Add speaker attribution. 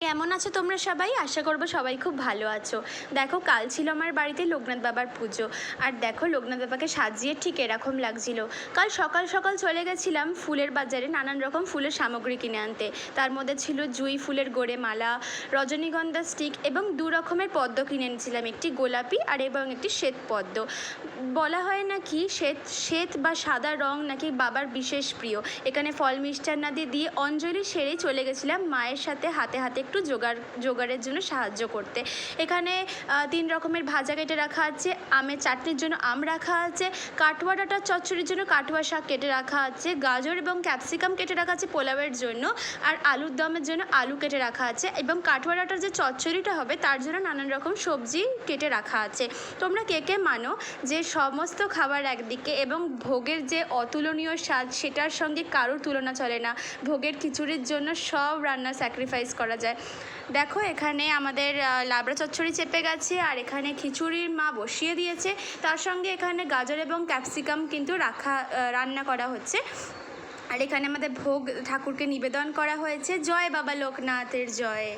Speaker 1: কেমন আছো তোমরা সবাই? আশা করবো সবাই খুব ভালো আছো। দেখো, কাল ছিল আমার বাড়িতে লোকনাথ বাবার পুজো। আর দেখো, লোকনাথ বাবাকে সাজিয়ে ঠিক এরকম লাগছিল। কাল সকাল সকাল চলে গেছিলাম ফুলের বাজারে নানান রকম ফুলের সামগ্রী কিনে আনতে। তার মধ্যে ছিল জুঁই ফুলের গোড়ে মালা, রজনীগন্ধা স্টিক এবং দু রকমের পদ্ম কিনে এনেছিলাম, একটি গোলাপি আর এবং একটি শ্বেত পদ্ম। বলা হয় নাকি শ্বেত বা সাদা রং নাকি বাবার বিশেষ প্রিয়। এখানে ফল মিষ্টান্নাদি দিয়ে অঞ্জলি সেরেই চলে গেছিলাম মায়ের সাথে হাতে হাতে একটু জোগাড়ের জন্য সাহায্য করতে। এখানে 3 রকমের ভাজা কেটে রাখা আছে, আমের চাটনির জন্য আম রাখা আছে, কাটুয়া ডাঁটার চচ্চড়ির জন্য কাটুয়া শাক কেটে রাখা আছে, গাজর এবং ক্যাপসিকাম কেটে রাখা আছে পোলাওয়ের জন্য, আর আলুর দমের জন্য আলু কেটে রাখা আছে, এবং কাটুয়া ডাঁটার যে চচ্চড়িটা হবে তার জন্য নানান রকম সবজি কেটে রাখা আছে। তোমরা কে কে মানো যে সমস্ত খাবার একদিকে এবং ভোগের যে অতুলনীয় স্বাদ সেটার সঙ্গে কারোর তুলনা চলে না। ভোগের খিচুড়ির জন্য সব রান্না স্যাক্রিফাইস করা যায়। দেখো, এখানে আমাদের লাবড়া চচ্চড়ি চেপে গেছে, আর এখানে খিচুড়ির মা বসিয়ে দিয়েছে। তার সঙ্গে এখানে গাজর এবং ক্যাপসিকাম কিন্তু রান্না করা হচ্ছে। আর এখানে আমাদের ভোগ ঠাকুরকে নিবেদন করা হয়েছে। জয় বাবা লোকনাথের জয়।